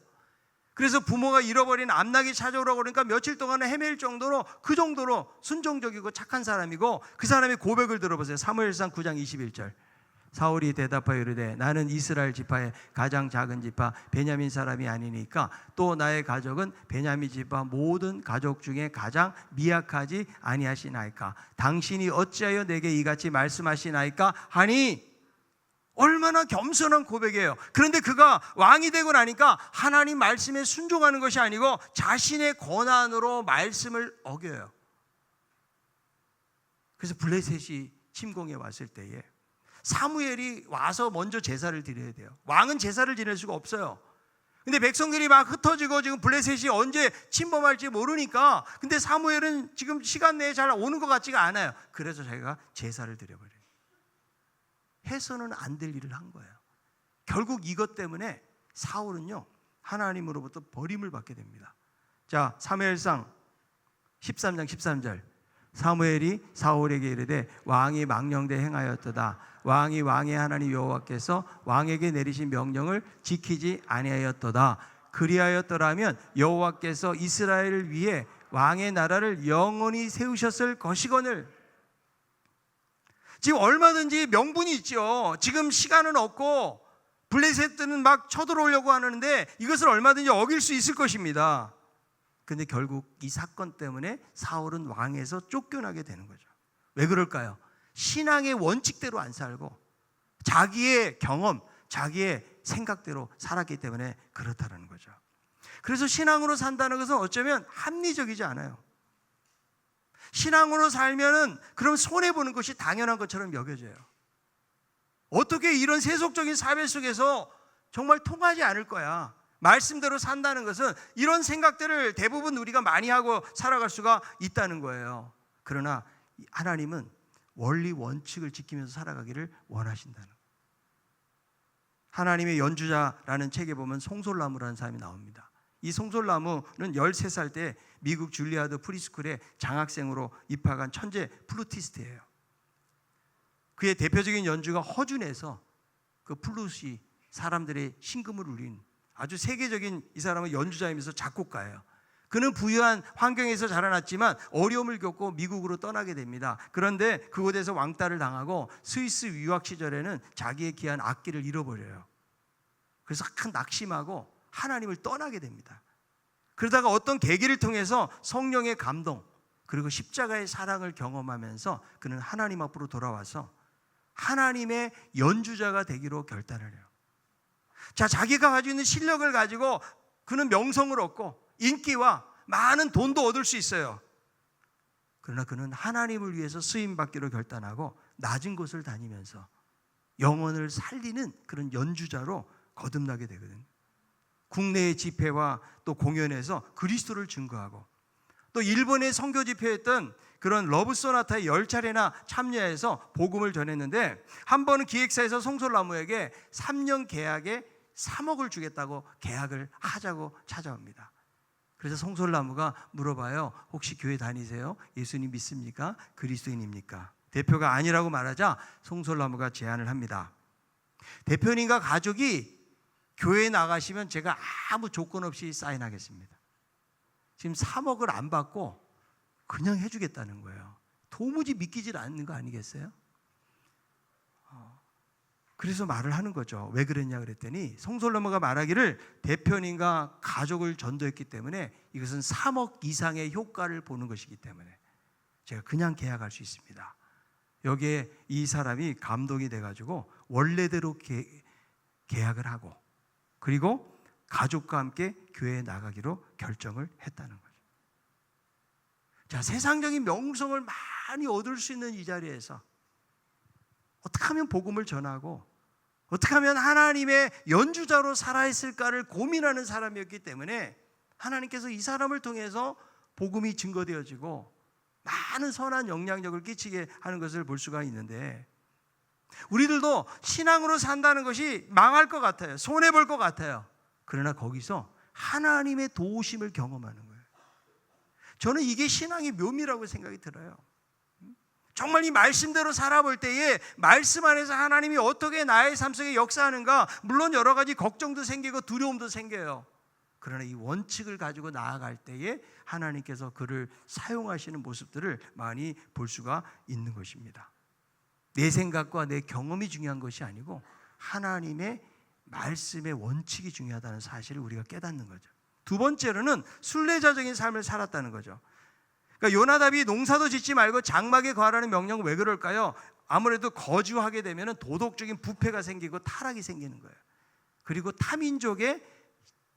그래서 부모가 잃어버린 암낙이 찾아오라고 그러니까 며칠 동안 헤맬 정도로, 그 정도로 순종적이고 착한 사람이고, 그 사람의 고백을 들어보세요. 사무엘상 9장 21절. 사울이 대답하여 이르되 나는 이스라엘 지파의 가장 작은 지파 베냐민 사람이 아니니까 또 나의 가족은 베냐민 지파 모든 가족 중에 가장 미약하지 아니하시나이까. 당신이 어찌하여 내게 이같이 말씀하시나이까 하니, 얼마나 겸손한 고백이에요. 그런데 그가 왕이 되고 나니까 하나님 말씀에 순종하는 것이 아니고 자신의 권한으로 말씀을 어겨요. 그래서 블레셋이 침공해 왔을 때에 사무엘이 와서 먼저 제사를 드려야 돼요. 왕은 제사를 지낼 수가 없어요. 근데 백성들이 막 흩어지고 지금 블레셋이 언제 침범할지 모르니까, 근데 사무엘은 지금 시간 내에 잘 오는 것 같지가 않아요. 그래서 자기가 제사를 드려버려요. 해서는 안 될 일을 한 거예요. 결국 이것 때문에 사울은요, 하나님으로부터 버림을 받게 됩니다. 자, 사무엘상 13장 13절. 사무엘이 사울에게 이르되 왕이 망령되 행하였도다. 왕이 왕의 하나님 여호와께서 왕에게 내리신 명령을 지키지 아니하였도다. 그리하였더라면 여호와께서 이스라엘을 위해 왕의 나라를 영원히 세우셨을 것이거늘. 지금 얼마든지 명분이 있죠. 지금 시간은 없고 블레셋들은 막 쳐들어오려고 하는데 이것을 얼마든지 어길 수 있을 것입니다. 그런데 결국 이 사건 때문에 사울은 왕에서 쫓겨나게 되는 거죠. 왜 그럴까요? 신앙의 원칙대로 안 살고 자기의 경험, 자기의 생각대로 살았기 때문에 그렇다는 거죠. 그래서 신앙으로 산다는 것은 어쩌면 합리적이지 않아요. 신앙으로 살면은 그럼 손해보는 것이 당연한 것처럼 여겨져요. 어떻게 이런 세속적인 사회 속에서 정말 통하지 않을 거야. 말씀대로 산다는 것은 이런 생각들을 대부분 우리가 많이 하고 살아갈 수가 있다는 거예요. 그러나 하나님은 원리 원칙을 지키면서 살아가기를 원하신다는 거예요. 하나님의 연주자라는 책에 보면 송솔나무라는 사람이 나옵니다. 이 송솔나무는 13살 때 미국 줄리아드 프리스쿨에 장학생으로 입학한 천재 플루티스트예요. 그의 대표적인 연주가 허준에서 그 플룻이 사람들의 심금을 울린 아주 세계적인, 이 사람은 연주자이면서 작곡가예요. 그는 부유한 환경에서 자라났지만 어려움을 겪고 미국으로 떠나게 됩니다. 그런데 그곳에서 왕따를 당하고 스위스 유학 시절에는 자기의 귀한 악기를 잃어버려요. 그래서 큰 낙심하고 하나님을 떠나게 됩니다. 그러다가 어떤 계기를 통해서 성령의 감동 그리고 십자가의 사랑을 경험하면서 그는 하나님 앞으로 돌아와서 하나님의 연주자가 되기로 결단을 해요. 자, 자기가 가지고 있는 실력을 가지고 그는 명성을 얻고 인기와 많은 돈도 얻을 수 있어요. 그러나 그는 하나님을 위해서 쓰임받기로 결단하고 낮은 곳을 다니면서 영혼을 살리는 그런 연주자로 거듭나게 되거든요. 국내의 집회와 또 공연에서 그리스도를 증거하고 또 일본의 선교 집회했던 그런 러브 소나타에 10차례나 참여해서 복음을 전했는데 한 번은 기획사에서 송솔나무에게 3년 계약에 3억을 주겠다고 계약을 하자고 찾아옵니다. 그래서 송솔나무가 물어봐요. 혹시 교회 다니세요? 예수님 믿습니까? 그리스도인입니까? 대표가 아니라고 말하자 송솔나무가 제안을 합니다. 대표님과 가족이 교회에 나가시면 제가 아무 조건 없이 사인하겠습니다. 지금 3억을 안 받고 그냥 해주겠다는 거예요. 도무지 믿기질 않는 거 아니겠어요? 그래서 말을 하는 거죠. 왜 그랬냐 그랬더니 송솔나무가 말하기를 대표님과 가족을 전도했기 때문에 이것은 3억 이상의 효과를 보는 것이기 때문에 제가 그냥 계약할 수 있습니다. 여기에 이 사람이 감동이 돼가지고 원래대로 계약을 하고 그리고 가족과 함께 교회에 나가기로 결정을 했다는 거죠. 자, 세상적인 명성을 많이 얻을 수 있는 이 자리에서 어떻게 하면 복음을 전하고 어떻게 하면 하나님의 연주자로 살아있을까를 고민하는 사람이었기 때문에 하나님께서 이 사람을 통해서 복음이 증거되어지고 많은 선한 영향력을 끼치게 하는 것을 볼 수가 있는데 우리들도 신앙으로 산다는 것이 망할 것 같아요. 손해볼 것 같아요. 그러나 거기서 하나님의 도우심을 경험하는 거예요. 저는 이게 신앙의 묘미라고 생각이 들어요. 정말 이 말씀대로 살아볼 때에 말씀 안에서 하나님이 어떻게 나의 삶 속에 역사하는가, 물론 여러 가지 걱정도 생기고 두려움도 생겨요. 그러나 이 원칙을 가지고 나아갈 때에 하나님께서 그를 사용하시는 모습들을 많이 볼 수가 있는 것입니다. 내 생각과 내 경험이 중요한 것이 아니고 하나님의 말씀의 원칙이 중요하다는 사실을 우리가 깨닫는 거죠. 두 번째로는 순례자적인 삶을 살았다는 거죠. 그러니까 요나답이 농사도 짓지 말고 장막에 거하라는 명령은 왜 그럴까요? 아무래도 거주하게 되면 도덕적인 부패가 생기고 타락이 생기는 거예요. 그리고 타민족의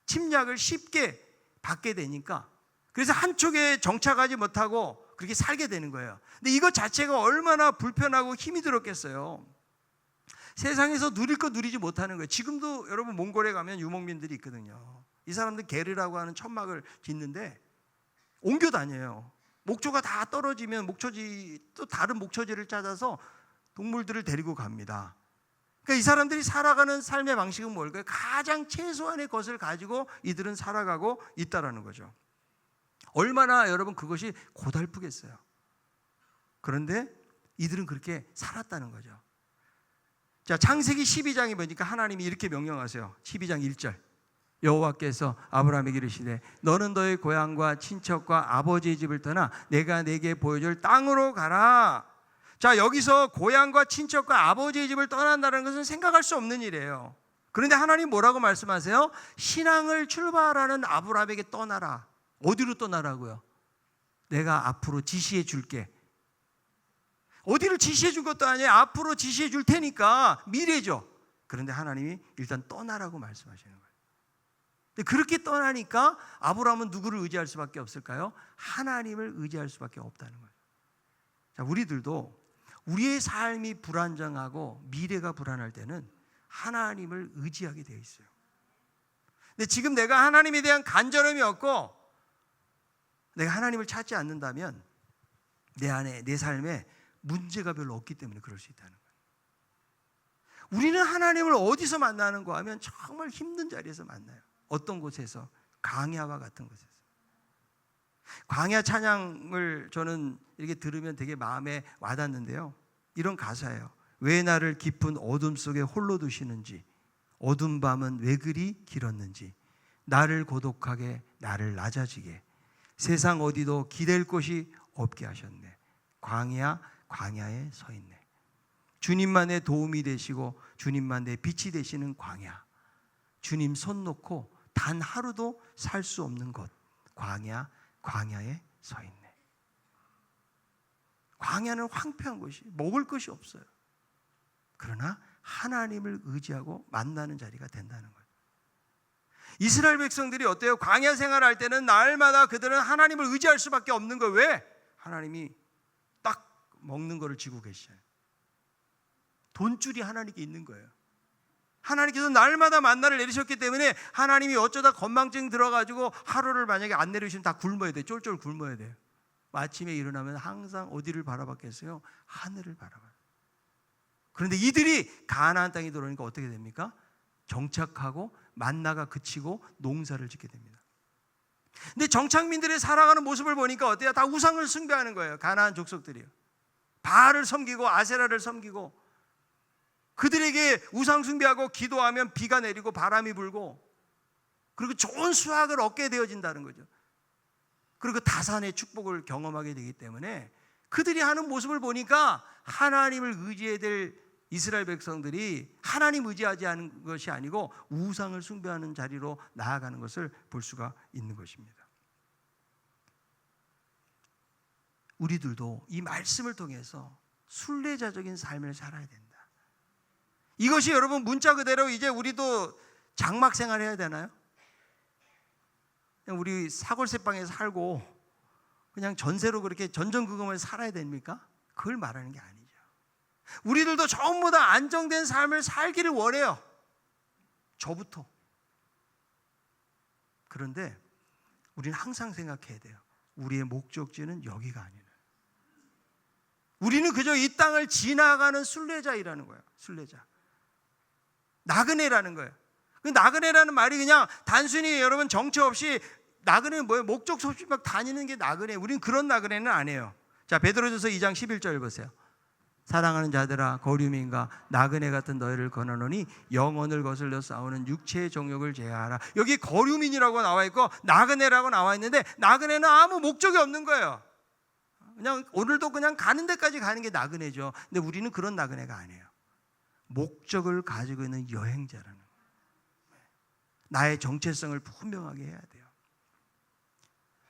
침략을 쉽게 받게 되니까 그래서 한쪽에 정착하지 못하고 그렇게 살게 되는 거예요. 근데 이것 자체가 얼마나 불편하고 힘이 들었겠어요. 세상에서 누릴 거 누리지 못하는 거예요. 지금도 여러분 몽골에 가면 유목민들이 있거든요. 이 사람들 게르라고 하는 천막을 짓는데 옮겨 다녀요. 목초가 다 떨어지면 목초지 또 다른 목초지를 찾아서 동물들을 데리고 갑니다. 그러니까 이 사람들이 살아가는 삶의 방식은 뭘까요? 가장 최소한의 것을 가지고 이들은 살아가고 있다라는 거죠. 얼마나 여러분 그것이 고달프겠어요. 그런데 이들은 그렇게 살았다는 거죠. 자, 창세기 12장에 보니까 하나님이 이렇게 명령하세요. 12장 1절. 여호와께서 아브라함에게 이르시되 너는 너의 고향과 친척과 아버지의 집을 떠나 내가 네게 보여줄 땅으로 가라. 자, 여기서 고향과 친척과 아버지의 집을 떠난다는 것은 생각할 수 없는 일이에요. 그런데 하나님 뭐라고 말씀하세요? 신앙을 출발하는 아브라함에게 떠나라. 어디로 떠나라고요? 내가 앞으로 지시해 줄게. 어디를 지시해 준 것도 아니에요. 앞으로 지시해 줄 테니까 미래죠. 그런데 하나님이 일단 떠나라고 말씀하시는 거예요. 근데 그렇게 떠나니까 아브라함은 누구를 의지할 수밖에 없을까요? 하나님을 의지할 수밖에 없다는 거예요. 자, 우리들도 우리의 삶이 불안정하고 미래가 불안할 때는 하나님을 의지하게 되어 있어요. 근데 지금 내가 하나님에 대한 간절함이 없고 내가 하나님을 찾지 않는다면 내 안에, 내 삶에 문제가 별로 없기 때문에 그럴 수 있다는 거예요. 우리는 하나님을 어디서 만나는가 하면 정말 힘든 자리에서 만나요. 어떤 곳에서? 광야와 같은 곳에서. 광야 찬양을 저는 이렇게 들으면 되게 마음에 와닿는데요. 이런 가사예요. 왜 나를 깊은 어둠 속에 홀로 두시는지, 어둠 밤은 왜 그리 길었는지, 나를 고독하게, 나를 낮아지게, 세상 어디도 기댈 곳이 없게 하셨네. 광야에 서 있네. 주님만 내 도움이 되시고 주님만 내 빛이 되시는 광야. 주님 손 놓고 단 하루도 살 수 없는 곳. 광야에 서 있네. 광야는 황폐한 곳이, 먹을 것이 없어요. 그러나 하나님을 의지하고 만나는 자리가 된다는 거예요. 이스라엘 백성들이 어때요? 광야 생활할 때는 날마다 그들은 하나님을 의지할 수밖에 없는 거예요. 왜? 하나님이 딱 먹는 거를 쥐고 계셔요. 돈줄이 하나님께 있는 거예요. 하나님께서 날마다 만나를 내리셨기 때문에 하나님이 어쩌다 건망증 들어가지고 하루를 만약에 안 내리시면 다 굶어야 돼요. 쫄쫄 굶어야 돼요. 아침에 일어나면 항상 어디를 바라봤겠어요? 하늘을 바라봐요. 그런데 이들이 가나안 땅에 들어오니까 어떻게 됩니까? 정착하고 만나가 그치고 농사를 짓게 됩니다. 근데 정착민들이 살아가는 모습을 보니까 어때요? 다 우상을 숭배하는 거예요. 가나안 족속들이요. 바알을 섬기고 아세라를 섬기고, 그들에게 우상 숭배하고 기도하면 비가 내리고 바람이 불고, 그리고 좋은 수확을 얻게 되어진다는 거죠. 그리고 다산의 축복을 경험하게 되기 때문에 그들이 하는 모습을 보니까 하나님을 의지해야 될 이스라엘 백성들이 하나님 의지하지 않은 것이 아니고 우상을 숭배하는 자리로 나아가는 것을 볼 수가 있는 것입니다. 우리들도 이 말씀을 통해서 순례자적인 삶을 살아야 된다. 이것이 여러분 문자 그대로 이제 우리도 장막 생활해야 되나요? 그냥 우리 사골세방에 살고 그냥 전세로 그렇게 전전긍긍을 살아야 됩니까? 그걸 말하는 게 아니죠. 우리들도 전부 다 안정된 삶을 살기를 원해요. 저부터. 그런데 우리는 항상 생각해야 돼요. 우리의 목적지는 여기가 아니라. 우리는 그저 이 땅을 지나가는 순례자이라는 거예요. 순례자. 나그네라는 거예요. 그 나그네라는 말이 그냥 단순히 여러분 정처 없이, 나그네는 뭐예요? 목적 없이 막 다니는 게 나그네. 우리는 그런 나그네는 아니에요. 자, 베드로전서 2장 11절 보세요. 사랑하는 자들아, 거류민과 나그네 같은 너희를 권하노니 영혼을 거슬려 싸우는 육체의 정욕을 제하라. 여기 거류민이라고 나와 있고 나그네라고 나와 있는데, 나그네는 아무 목적이 없는 거예요. 그냥 오늘도 그냥 가는 데까지 가는 게 나그네죠. 근데 우리는 그런 나그네가 아니에요. 목적을 가지고 있는 여행자라는 거예요. 나의 정체성을 분명하게 해야 돼요.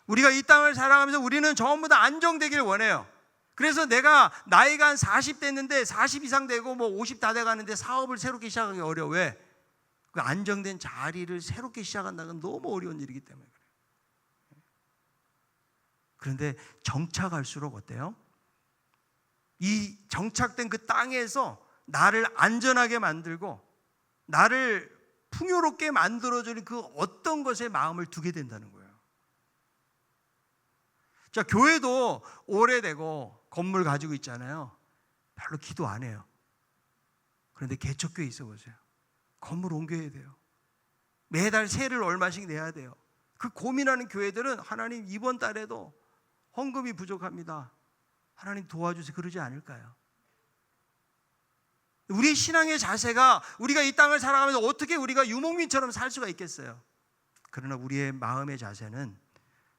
우리가 이 땅을 살아가면서 우리는 전부 다 안정되길 원해요. 그래서 내가 나이가 한 40 됐는데 40 이상 되고 뭐 50 다 돼가는데 사업을 새롭게 시작하기 어려워. 왜? 그 안정된 자리를 새롭게 시작한다는 건 너무 어려운 일이기 때문에 그래요. 그런데 정착할수록 어때요? 이 정착된 그 땅에서 나를 안전하게 만들고 나를 풍요롭게 만들어주는 그 어떤 것에 마음을 두게 된다는 거예요. 자, 교회도 오래되고 건물 가지고 있잖아요. 별로 기도 안 해요. 그런데 개척교회 있어 보세요. 건물 옮겨야 돼요. 매달 세를 얼마씩 내야 돼요. 그 고민하는 교회들은 하나님 이번 달에도 헌금이 부족합니다. 하나님 도와주세요 그러지 않을까요? 우리의 신앙의 자세가 우리가 이 땅을 살아가면서 어떻게 우리가 유목민처럼 살 수가 있겠어요? 그러나 우리의 마음의 자세는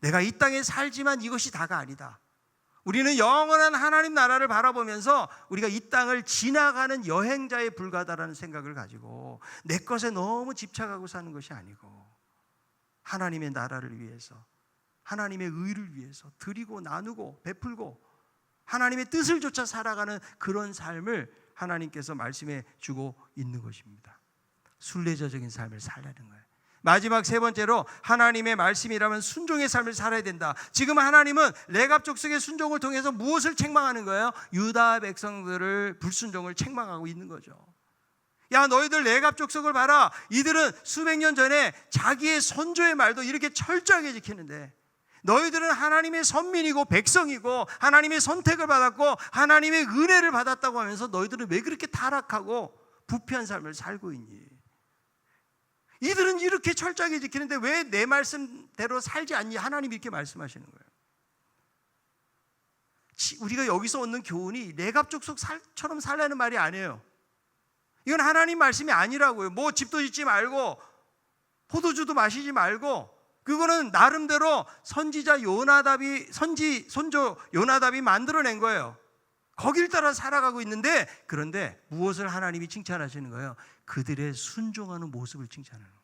내가 이 땅에 살지만 이것이 다가 아니다. 우리는 영원한 하나님 나라를 바라보면서 우리가 이 땅을 지나가는 여행자에 불과하다라는 생각을 가지고 내 것에 너무 집착하고 사는 것이 아니고 하나님의 나라를 위해서, 하나님의 의를 위해서 드리고 나누고 베풀고 하나님의 뜻을 쫓아 살아가는 그런 삶을 하나님께서 말씀해 주고 있는 것입니다. 순례자적인 삶을 살라는 거예요. 마지막 세 번째로 하나님의 말씀이라면 순종의 삶을 살아야 된다. 지금 하나님은 레갑 족속의 순종을 통해서 무엇을 책망하는 거예요? 유다 백성들을 불순종을 책망하고 있는 거죠. 야, 너희들 레갑 족속을 봐라. 이들은 수백 년 전에 자기의 선조의 말도 이렇게 철저하게 지키는데 너희들은 하나님의 선민이고 백성이고 하나님의 선택을 받았고 하나님의 은혜를 받았다고 하면서 너희들은 왜 그렇게 타락하고 부패한 삶을 살고 있니? 이들은 이렇게 철저하게 지키는데 왜 내 말씀대로 살지 않니? 하나님이 이렇게 말씀하시는 거예요. 우리가 여기서 얻는 교훈이 레갑 족속처럼 살라는 말이 아니에요. 이건 하나님 말씀이 아니라고요. 뭐 집도 짓지 말고 포도주도 마시지 말고, 그거는 나름대로 선지자 요나답이 선조 요나답이 만들어낸 거예요. 거길 따라 살아가고 있는데, 그런데 무엇을 하나님이 칭찬하시는 거예요? 그들의 순종하는 모습을 칭찬하는 거예요.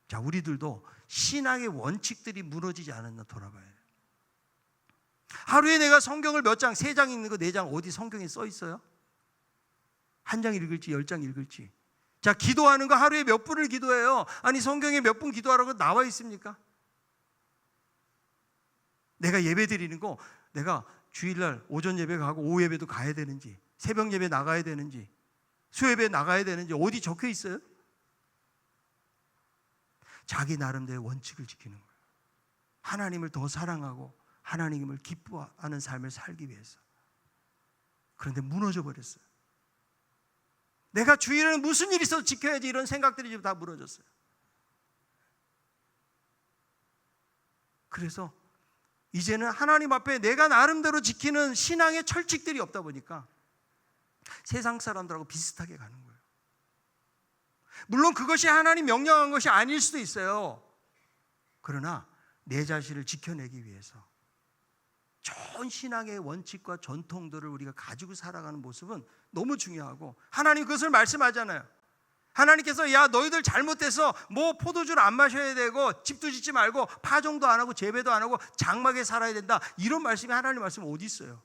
자, 우리들도 신앙의 원칙들이 무너지지 않았나 돌아봐야 돼요. 하루에 내가 성경을 몇 장, 3장 읽는 거 4장 어디 성경에 써 있어요? 1장 읽을지 10장 읽을지. 자, 기도하는 거 하루에 몇 분을 기도해요? 아니, 성경에 몇 분 기도하라고 나와 있습니까? 내가 예배 드리는 거, 내가 주일날 오전 예배 가고 오후 예배도 가야 되는지, 새벽 예배 나가야 되는지, 수요예배 나가야 되는지 어디 적혀 있어요? 자기 나름대로 원칙을 지키는 거예요. 하나님을 더 사랑하고 하나님을 기뻐하는 삶을 살기 위해서. 그런데 무너져 버렸어요. 내가 주일에는 무슨 일이 있어도 지켜야지, 이런 생각들이 지금 다 무너졌어요. 그래서 이제는 하나님 앞에 내가 나름대로 지키는 신앙의 철칙들이 없다 보니까 세상 사람들하고 비슷하게 가는 거예요. 물론 그것이 하나님 명령한 것이 아닐 수도 있어요. 그러나 내 자신을 지켜내기 위해서 좋은 신앙의 원칙과 전통들을 우리가 가지고 살아가는 모습은 너무 중요하고, 하나님 그것을 말씀하잖아요. 하나님께서 야, 너희들 잘못돼서 뭐 포도주를 안 마셔야 되고 집도 짓지 말고 파종도 안 하고 재배도 안 하고 장막에 살아야 된다, 이런 말씀이 하나님 말씀 어디 있어요?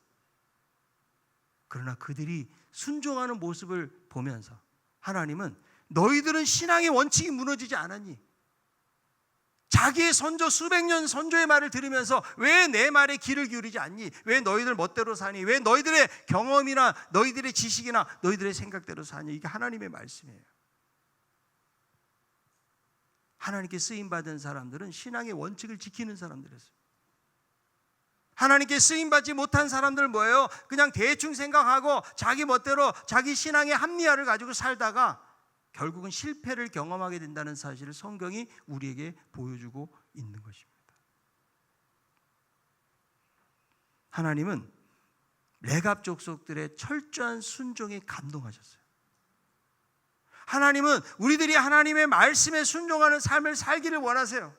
그러나 그들이 순종하는 모습을 보면서 하나님은 너희들은 신앙의 원칙이 무너지지 않았니? 자기의 선조, 수백 년 선조의 말을 들으면서 왜 내 말에 귀를 기울이지 않니? 왜 너희들 멋대로 사니? 왜 너희들의 경험이나 너희들의 지식이나 너희들의 생각대로 사니? 이게 하나님의 말씀이에요. 하나님께 쓰임받은 사람들은 신앙의 원칙을 지키는 사람들이었어요. 하나님께 쓰임받지 못한 사람들은 뭐예요? 그냥 대충 생각하고 자기 멋대로 자기 신앙의 합리화를 가지고 살다가 결국은 실패를 경험하게 된다는 사실을 성경이 우리에게 보여주고 있는 것입니다. 하나님은 레갑 족속들의 철저한 순종에 감동하셨어요. 하나님은 우리들이 하나님의 말씀에 순종하는 삶을 살기를 원하세요.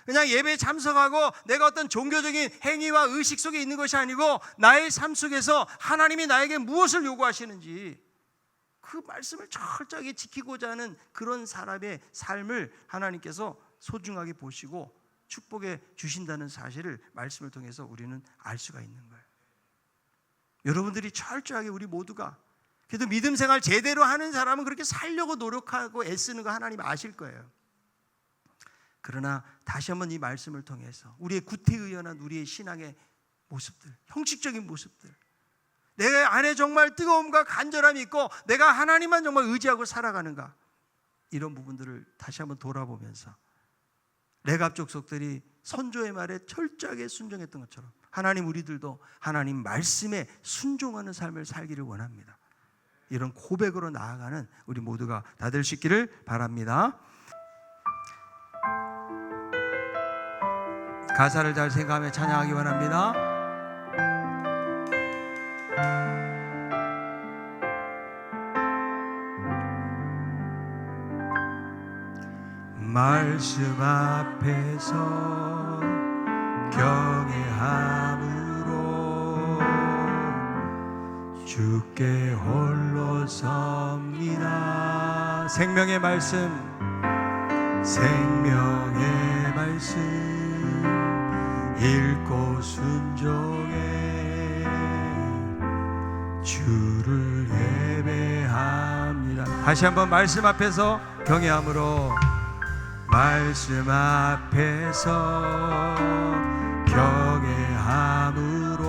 그냥 예배에 참석하고 내가 어떤 종교적인 행위와 의식 속에 있는 것이 아니고 나의 삶 속에서 하나님이 나에게 무엇을 요구하시는지 그 말씀을 철저하게 지키고자 하는 그런 사람의 삶을 하나님께서 소중하게 보시고 축복해 주신다는 사실을 말씀을 통해서 우리는 알 수가 있는 거예요. 여러분들이 철저하게, 우리 모두가 그래도 믿음 생활 제대로 하는 사람은 그렇게 살려고 노력하고 애쓰는 거 하나님 아실 거예요. 그러나 다시 한번 이 말씀을 통해서 우리의 구태의연한 우리의 신앙의 모습들, 형식적인 모습들, 내 안에 정말 뜨거움과 간절함이 있고 내가 하나님만 정말 의지하고 살아가는가, 이런 부분들을 다시 한번 돌아보면서 레갑 족속들이 선조의 말에 철저하게 순종했던 것처럼 하나님, 우리들도 하나님 말씀에 순종하는 삶을 살기를 원합니다. 이런 고백으로 나아가는 우리 모두가 다 될 수 있기를 바랍니다. 가사를 잘 생각하며 찬양하기 원합니다. 말씀 앞에서 경외함으로 주께 홀로 섭니다. 생명의 말씀, 생명의 말씀 읽고 순종해 주를 예배합니다. 다시 한번 말씀 앞에서 경외함으로, 말씀 앞에서 경외함으로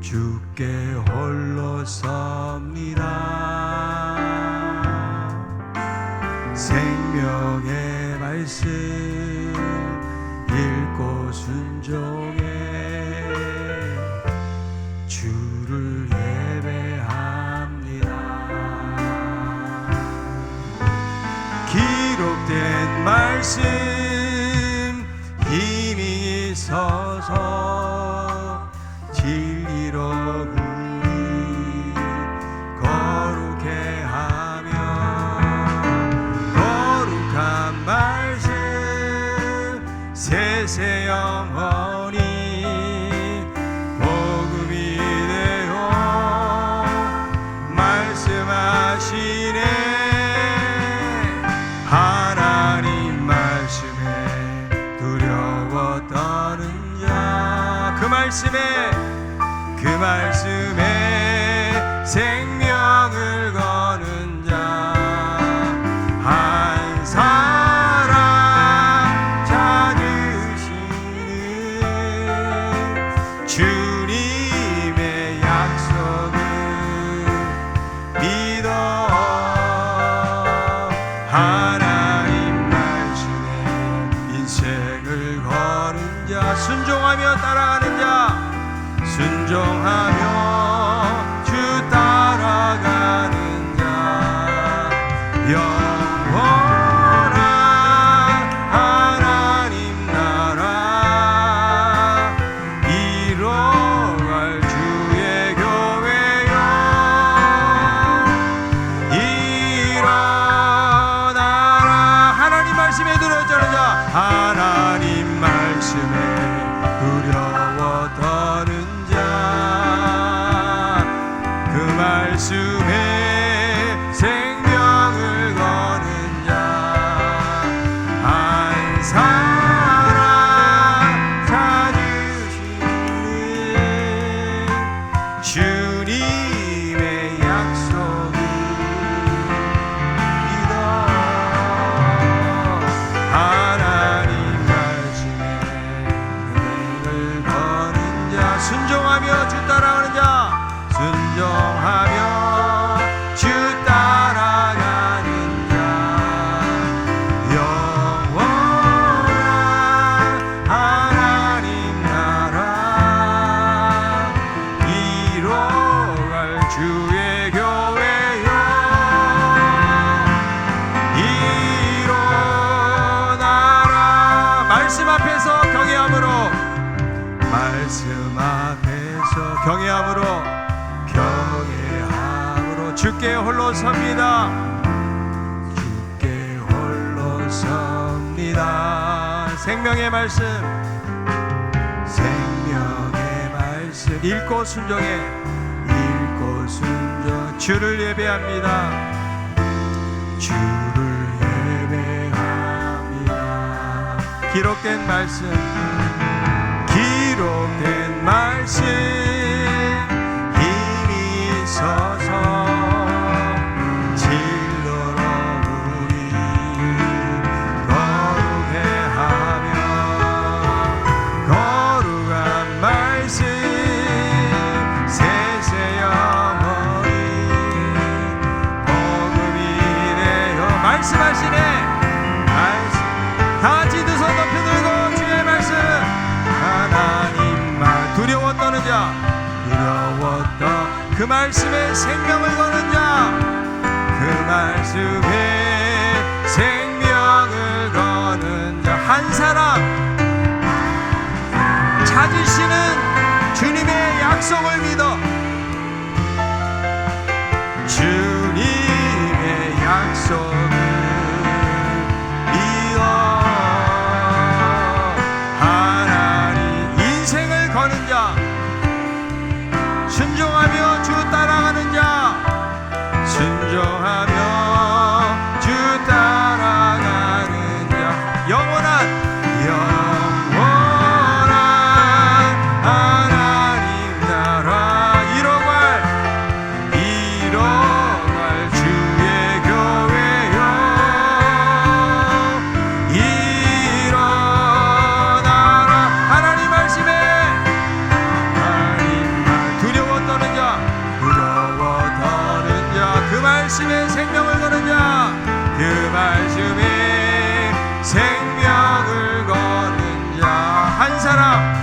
주께 홀로 섭니다. 생명의 말씀 읽고 순종해 주를 예배합니다. 기록된 말씀 힘이 있어서 진리로 우리 거룩해 하며, 거룩한 말씀 세세 영원히 복음이 되어 말씀하시네. 하나님 말씀에 두려워 떠는 자, 그 말씀에 생명을 거는 자, 한 사람 찾으시는 주님의 약속을 믿어 하나님 말씀에 인생을 거는 자, 순종하며 따라가는 자, 순종하며 주 따라가는 자, 영원한 하나님 나라 이뤄갈 주의 교회여, 일어나라. 하나님 말씀에 두려워하는 자, 하나님 말씀에 두려워 떠는 그 말씀에 생명을 거는 자, 한 사람 찾으시는 주님의 약속을 믿어 하나님 말씀에 생명을 거는 자, 순종하며 주 따라가는 자, 순종하며 주 따라가는 자, 영원한 하나님 나라 이뤄갈 주의 교회여, 일어나라. 말씀 앞에서 경외함으로, 말씀 앞에서 경외함으로 주께 홀로 섭니다. 주께 홀로 섭니다. 생명의 말씀, 생명의 말씀 읽고 순종해, 읽고 순종 주를 예배합니다. 주를 예배합니다. 기록된 말씀, 기록된 말씀 힘이 있어서 말씀하시네. 다 같이 두 손 높이 들고 주의 말씀, 하나님 말 두려워 떠는 자, 두려워 떠 그 말씀에 생명을 거는 자, 그 말씀에 생명을 거는 자, 한 한 사람 찾으시는 주님의 약속을 믿어 주님의 약속을 믿어 하나님 인생을 거는 자 순종하며 주 따라가는 자 순종하며 주 따라가는 자 영원한 하나님 나라 이뤄갈 주의 교회여 일어나라 하나님 말씀에 두려워 떠는 자 그 말씀에 생명을 거는 자 그 말씀에 생명을 거는 자 한 사람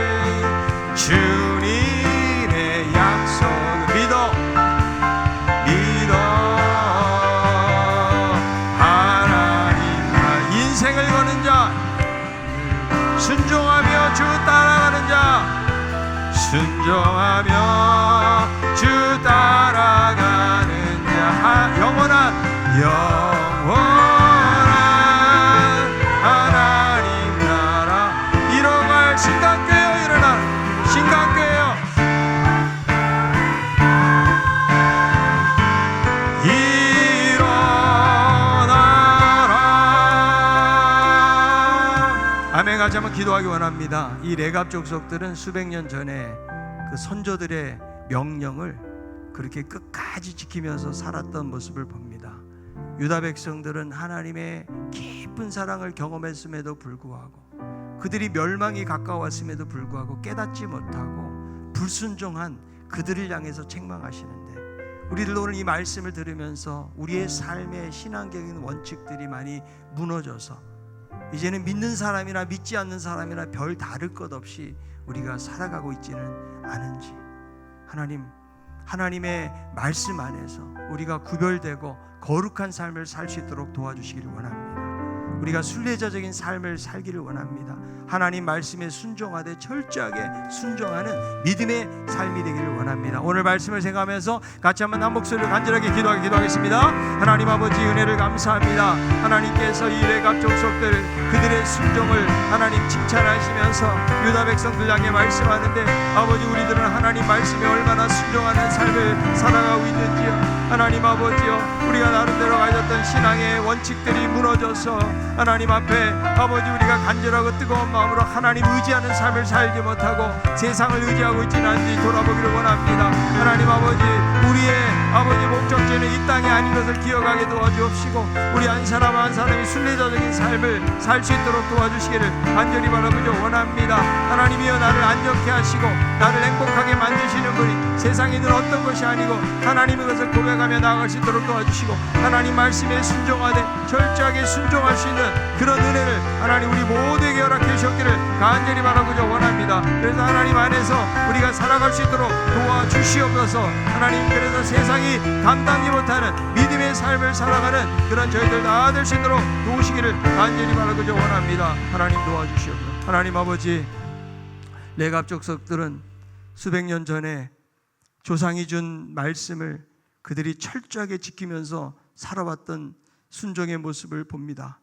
찾으시는 주님의 약속을 믿어 하나님 인생을 거는 자 순종하며 주 따라가는 자 순종하며 주 따라가는 자 영원한 하나님 나라 이뤄갈 신강교회여 일어나 신강교회여 일어나라 아멘. 같이 한번 기도하기 원합니다. 이 레갑 족속들은 수백 년 전에 그 선조들의 명령을 그렇게 끝까지 지키면서 살았던 모습을 봅니다. 유다 백성들은 하나님의 깊은 사랑을 경험했음에도 불구하고 그들이 멸망이 가까웠음에도 불구하고 깨닫지 못하고 불순종한 그들을 향해서 책망하시는데 우리들도 오늘 이 말씀을 들으면서 우리의 삶의 신앙적인 원칙들이 많이 무너져서 이제는 믿는 사람이나 믿지 않는 사람이나 별 다를 것 없이 우리가 살아가고 있지는 않은지 하나님의 말씀 안에서 우리가 구별되고 거룩한 삶을 살 수 있도록 도와주시기를 원합니다. 우리가 순례자적인 삶을 살기를 원합니다. 하나님 말씀에 순종하되 철저하게 순종하는 믿음의 삶이 되기를 원합니다. 오늘 말씀을 생각하면서 같이 한번 한 목소리로 간절하게 기도하겠습니다. 하나님 아버지 은혜를 감사합니다. 하나님께서 이 레갑 족속들 그들의 순종을 하나님 칭찬하시면서 유다 백성들 향해 말씀하는데 아버지 우리들은 하나님 말씀에 얼마나 순종하는 삶을 살아가고 있는지요. 하나님 아버지요 우리가 나름대로 가졌던 신앙의 원칙들이 무너져서 하나님 앞에 아버지 우리가 간절하고 뜨거운 마음으로 하나님 의지하는 삶을 살지 못하고 세상을 의지하고 있지는 않은지 돌아보기를 원합니다. 하나님 아버지 우리의 아버지 목적지는 이 땅이 아닌 것을 기억하게 도와주옵시고 우리 한 사람 한 사람이 순례자적인 삶을 살 수 있도록 도와주시기를 간절히 바라보죠 원합니다. 하나님이여 나를 안전케 하시고 나를 행복하게 만드시는 분이 세상에 있는 어떤 것이 아니고 하나님의 것을 고백하며 나아갈 수 있도록 도와주시고 하나님 말씀에 순종하되 철저하게 순종할 수 있는 그런 은혜를 하나님 우리 모두에게 허락해 주셨기를 간절히 바라보죠 원합니다. 그래서 하나님 안에서 우리가 살아갈 수 있도록 도와주시옵소서. 하나님 그래서 세상이 감당하지 못하는 믿음의 삶을 살아가는 그런 저희들 다 될 수 있도록 도우시기를 간절히 바라보죠 원합니다. 하나님 도와주시옵소서. 하나님 아버지 레갑 족속들은 수백 년 전에 조상이 준 말씀을 그들이 철저하게 지키면서 살아왔던 순종의 모습을 봅니다.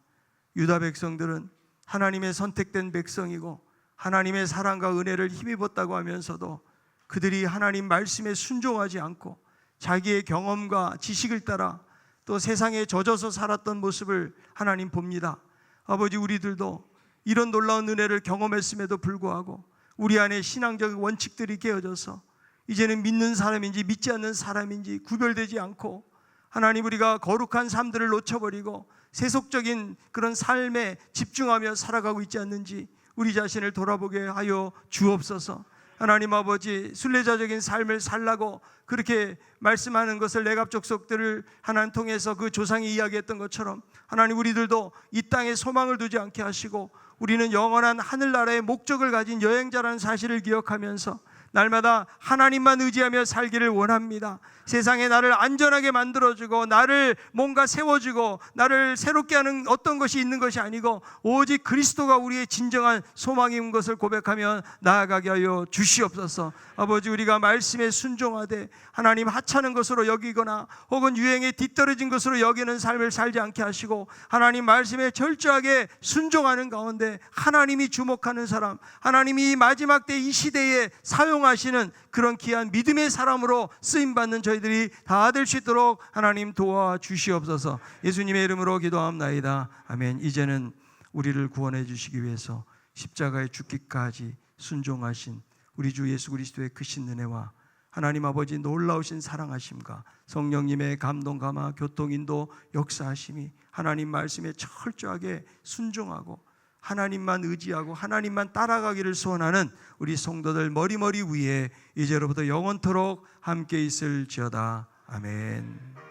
유다 백성들은 하나님의 선택된 백성이고 하나님의 사랑과 은혜를 힘입었다고 하면서도 그들이 하나님 말씀에 순종하지 않고 자기의 경험과 지식을 따라 또 세상에 젖어서 살았던 모습을 하나님 봅니다. 아버지 우리들도 이런 놀라운 은혜를 경험했음에도 불구하고 우리 안에 신앙적 원칙들이 깨어져서 이제는 믿는 사람인지 믿지 않는 사람인지 구별되지 않고 하나님 우리가 거룩한 삶들을 놓쳐버리고 세속적인 그런 삶에 집중하며 살아가고 있지 않는지 우리 자신을 돌아보게 하여 주옵소서. 하나님 아버지 순례자적인 삶을 살라고 그렇게 말씀하는 것을 레갑 족속들을 하나님 통해서 그 조상이 이야기했던 것처럼 하나님 우리들도 이 땅에 소망을 두지 않게 하시고 우리는 영원한 하늘나라의 목적을 가진 여행자라는 사실을 기억하면서 날마다 하나님만 의지하며 살기를 원합니다. 세상에 나를 안전하게 만들어주고 나를 뭔가 세워주고 나를 새롭게 하는 어떤 것이 있는 것이 아니고 오직 그리스도가 우리의 진정한 소망인 것을 고백하며 나아가게 하여 주시옵소서. 아버지, 우리가 말씀에 순종하되 하나님 하찮은 것으로 여기거나 혹은 유행에 뒤떨어진 것으로 여기는 삶을 살지 않게 하시고 하나님 말씀에 철저하게 순종하는 가운데 하나님이 주목하는 사람, 하나님이 이 마지막 때 이 시대에 사용하시는 그런 귀한 믿음의 사람으로 쓰임받는 저희들이 다 될 수 있도록 하나님 도와주시옵소서. 예수님의 이름으로 기도합나이다. 아멘. 이제는 우리를 구원해 주시기 위해서 십자가에 죽기까지 순종하신 우리 주 예수 그리스도의 크신 은혜와 하나님 아버지 놀라우신 사랑하심과 성령님의 감동 감화 교통인도 역사하심이 하나님 말씀에 철저하게 순종하고 하나님만 의지하고 하나님만 따라가기를 소원하는 우리 성도들 머리머리 위에 이제로부터 영원토록 함께 있을지어다. 아멘.